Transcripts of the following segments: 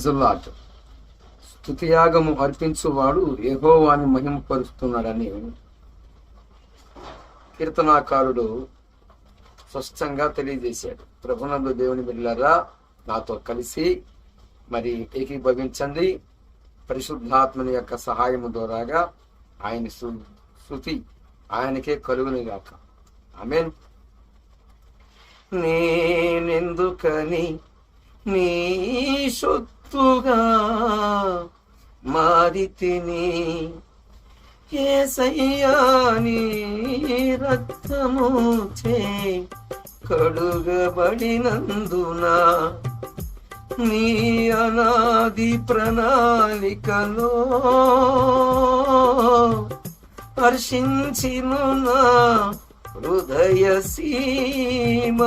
జుల్లాట్ స్తుతియాగము అర్పించువాడు యెహోవాని మహిమపరుస్తున్నాడని కీర్తనాకారుడు స్పష్టంగా తెలియజేశాడు. ప్రభునందు దేవుని బిడ్డలారా, నాతో కలిసి మరి ఏకీభవించండి. పరిశుద్ధాత్మని యొక్క సహాయము ద్వారాగా ఆయన స్తుతి ఆయనకే కలుగునుగాక. ఆమేన్. నేనెందుకని నీ సొత్తుగా మారితిని, యేసయ్యా నీ రక్తము చే కడుగబడినందున, నీ అనాది ప్రణాళికలో హర్షించిను నా హృదయ సీమ.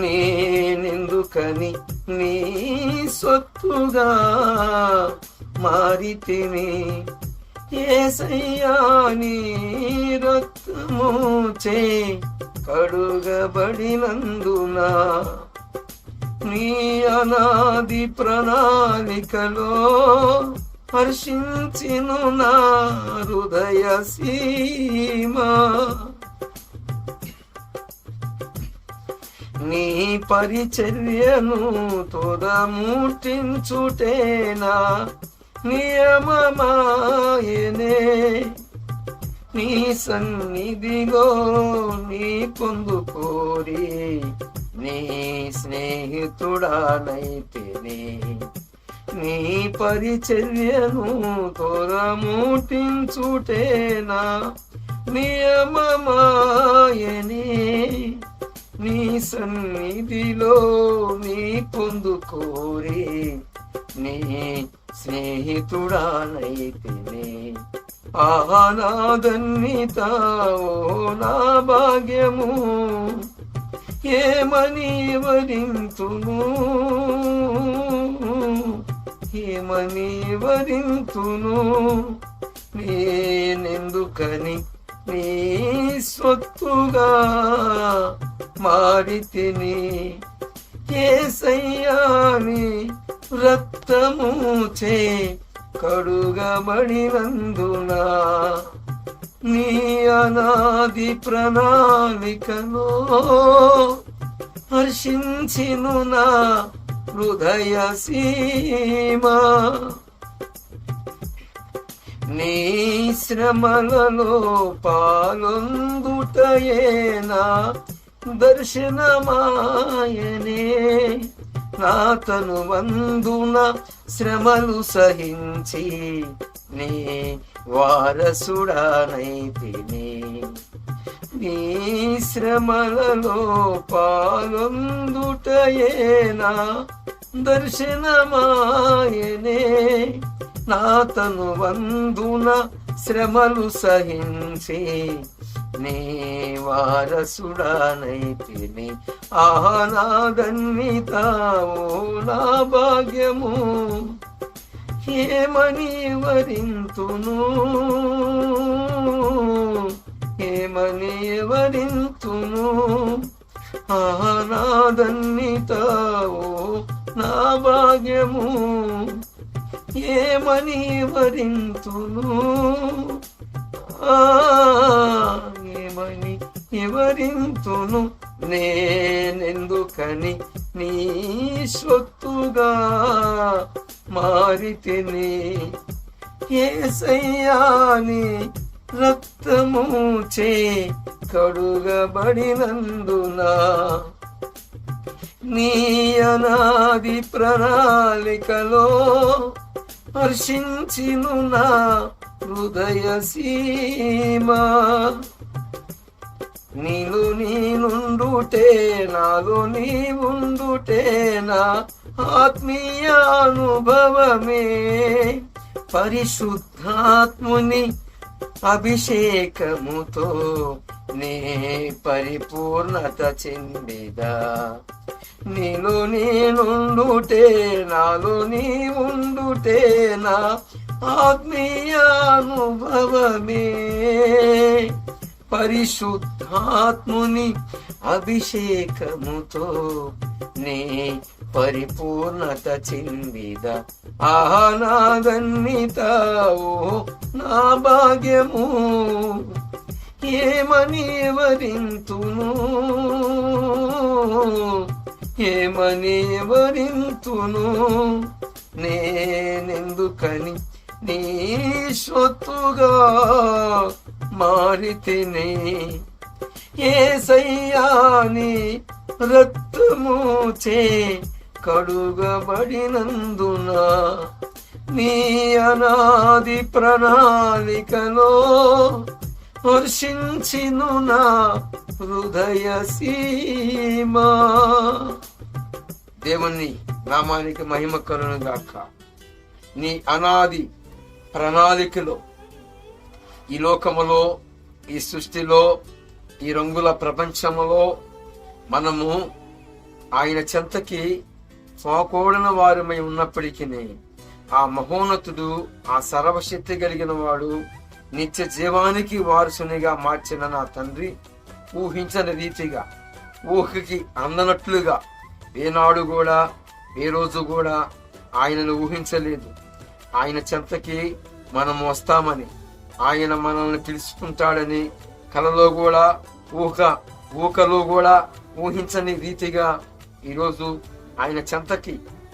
నేనెందుకని నీ సొత్తుగా మారితిని, యేసయ్యా నీ రక్తము చే కడుగబడినందున, నీ అనాది ప్రణాళికలో హర్షించిను నా హృదయ సీమ. నీ పరిచర్యను తొదముట్టించుటేనా నియమమాయనే, నీ సన్నిధిలో నీ పొందుకోరి నీ స్నేహితుడానైతేనే. నీ పరిచర్యను తొరముట్టించుటేనా నియమమాయనే, నీ సన్నిధిలో నీ పొందుకోరి నీ స్నేహితుడానైతేనే. ఆహా నా ధన్యత, ఓ నా భాగ్యము, ఏమని వరింతును, ఏమని వరింతును. నేనెందుకని నీ సొత్తుగా మారితిని, యేసయ్యా నీ రక్తము చే కడుగబడినందున, నీ అనాది ప్రణాళికలో హర్షించిను నా హృదయ సీమ. నీ శ్రమలలో పాలొందుటయేనా దర్శనమాయనే, నా తనువందున శ్రమలు సహించి నీ వారసుడానైతిని. నీ శ్రమలలో పాలొందుటయేనా దర్శనమాయనే, నా తనువందున శ్రమలు సహించి నీ వారసుడానైతిని. ఆహా నా ధన్యత, ఓ నా భాగ్యము, ఏమని వరింతును, ఏమని వరింతును. ఆహా నా ధన్యత, ఓ నా భాగ్యము, ఏమని వరింతును. ఏమని వివరింతును. నేనెందుకని నీ సొత్తుగా మారితిని, యేసయ్యా నీ రక్తము చే కడుగబడినందున, నీ అనాది ప్రణాళికలో హర్షించిను నా హృదయ సీమ. నీలో నీనుండుటే నాలో నీవుండుటే నా ఆత్మీయ అనుభవమే, పరిశుద్ధాత్ముని అభిషేకముతో నే పరిపూర్ణత చెందిదా. నీలో నేనుండుటే నాలో నీవుండుటే నా ఆత్మీయ అనుభవమే, పరిశుద్ధాత్ముని అభిషేకముతో నీ పరిపూర్ణత చెందిద. ఆహా నా ధన్యత, ఓ నా భాగ్యము, ఏమని వరింతును, ఏమని వరింతును, నేనెందుకని నీ సొత్తుగా మారితిని. యేసయ్యా నీ రక్తము చే కడుగబడినందున నీ అనాది ప్రణాళికలో హర్షించిను నా హృదయ సీమా. దేవుని నామానికి మహిమ కలుగును గాక. నీ అనాది ప్రణాళికలో ఈ లోకములో, ఈ సృష్టిలో, ఈ రంగుల ప్రపంచములో మనము ఆయన చెంతకి పోకూడన వారమై ఉన్నప్పటికీ ఆ మహోన్నతుడు, ఆ సర్వశక్తి కలిగిన వాడు నిత్య జీవానికి వారసునిగా మార్చిన నా తండ్రి ఊహించని రీతిగా, ఊహకి అందనట్లుగా ఏనాడు కూడా, ఏ రోజు కూడా ఆయనను ఊహించలేదు. ఆయన చెంతకి మనము వస్తామని, ఆయన మనల్ని పిలుచుకుంటాడని కలలో కూడా, ఊకలో కూడా ఊహించని రీతిగా ఈరోజు ఆయన చెంతకి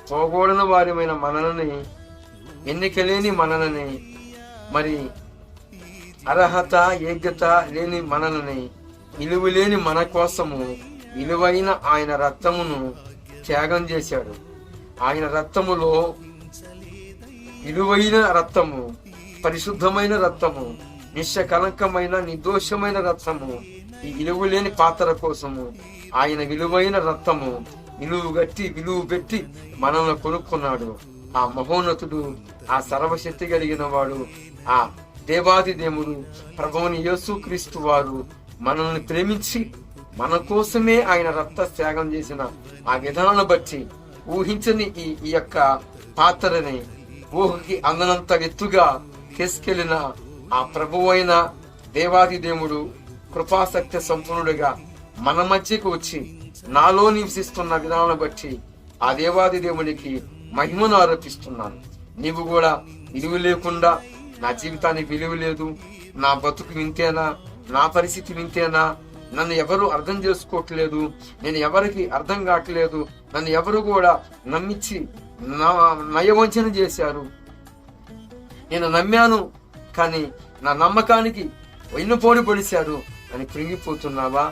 పోగూడని వారమైన మనల్ని, ఎన్నికలేని మనల్ని, మరి అర్హత యోగ్యత లేని మనల్ని, విలువలేని మన కోసము విలువైన ఆయన రక్తమును త్యాగం చేశాడు. ఆయన రక్తములో విలువైన రక్తము, పరిశుద్ధమైన రక్తము, నిశ్చకలంకమైన నిర్దోషమైన రక్తము, ఈ విలువలేని పాత్ర కోసము ఆయన విలువైన రక్తము విలువ పెట్టి మనల్ని కొనుక్కున్నాడు. ఆ మహోన్నతుడు, ఆ సర్వశక్తి కలిగిన వాడు, ఆ దేవాది దేవుడు ప్రభువుని యేసుక్రీస్తు వారు మనల్ని ప్రేమించి మన కోసమే ఆయన రక్త త్యాగం చేసిన ఆ విధానాన్ని బట్టి ఊహించని ఈ యొక్క పాత్రని ఊహకి అందనంత ఎత్తుగా తీసుకెళ్లిన ఆ ప్రభువు అయిన దేవాది దేవుడు కృపాసక్తి సంపూర్ణుడిగా మన మధ్యకు వచ్చి నాలో నివసిస్తున్న విధానాన్ని బట్టి ఆ దేవాది దేవునికి మహిమను ఆరోపిస్తున్నాను. నీవు కూడా విలువ లేకుండా, నా జీవితానికి విలువ లేదు, నా బతుకు వింతేనా, నా పరిస్థితి వింతేనా, నన్ను ఎవరు అర్థం చేసుకోవట్లేదు, నేను ఎవరికి అర్థం కావట్లేదు, నన్ను ఎవరు కూడా నమ్మించి నయవంచన చేశారు, నేను నమ్మాను కానీ నా నమ్మకానికి వెన్నుపోటు పొడిశారు అని కృంగిపోతున్నావా,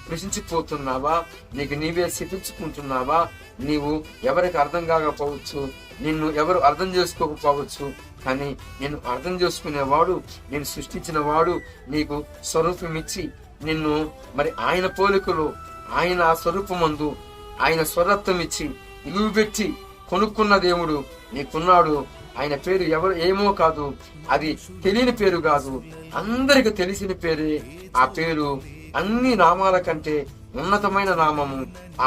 కృషించిపోతున్నావా, నీకు నీవే శపించుకుంటున్నావా? నీవు ఎవరికి అర్థం కాకపోవచ్చు, నిన్ను ఎవరు అర్థం చేసుకోకపోవచ్చు, కానీ నేను అర్థం చేసుకునేవాడు, నేను సృష్టించిన వాడు నీకు స్వరూపమిచ్చి నిన్ను మరి ఆయన పోలికలో, ఆయన స్వరూపమందు ఆయన స్వరత్వం ఇచ్చి విలువ పెట్టి కొనుక్కున్న దేవుడు నీకున్నాడు. ఆయన పేరు ఎవరు ఏమో కాదు, అది తెలియని పేరు కాదు, అందరికి తెలిసిన పేరే. ఆ పేరు అన్ని నామాల కంటే ఉన్నతమైన నామము.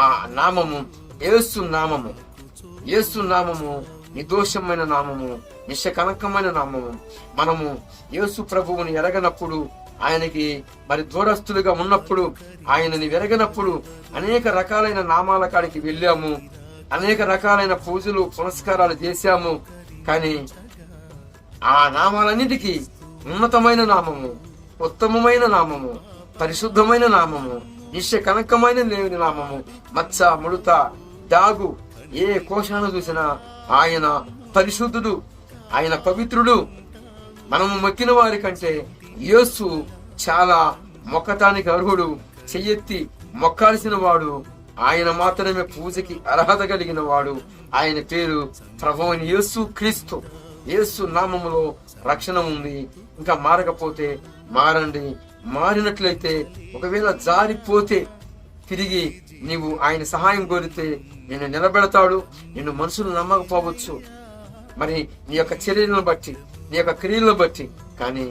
ఆ నామము యేసు నామము. యేసు నామము నిర్దోషమైన నామము, నిశ్చకలంకమైన నామము. మనము యేసు ప్రభువుని ఎరగనప్పుడు, ఆయనకి మరి దూరస్తులుగా ఉన్నప్పుడు, ఆయనని వెరగనప్పుడు అనేక రకాలైన నామాల కాడికి వెళ్ళాము, అనేక రకాలైన పూజలు పునస్కారాలు చేశాము. కానీ ఆ నామాలన్నిటికీ ఉన్నతమైన నామము, ఉత్తమమైన నామము, పరిశుద్ధమైన నామము, నిశ్చకలంకమైన లేని నామము, మచ్చ ముడత దాగు ఏ కోశాను చూసినా ఆయన పరిశుద్ధుడు, ఆయన పవిత్రుడు. మనము మొక్కిన వారి కంటే యేసు చాలా మొక్కటానికి అర్హుడు. చెయ్యెత్తి మొక్కాల్సిన వాడు ఆయన మాత్రమే పూజకి అర్హత కలిగిన వాడు. ఆయన పేరు ప్రభువైన యేసు క్రీస్తు. యేసు నామములో రక్షణ ఉంది. ఇంకా మారకపోతే మారండి. మారినట్లయితే, ఒకవేళ జారిపోతే తిరిగి నీవు ఆయన సహాయం కోరితే నిన్ను నిలబెడతాడు. నిన్ను మనుషులు నమ్మకపోవచ్చు, మరి నీ యొక్క చర్యలను బట్టి, నీ యొక్క క్రియలను బట్టి, కానీ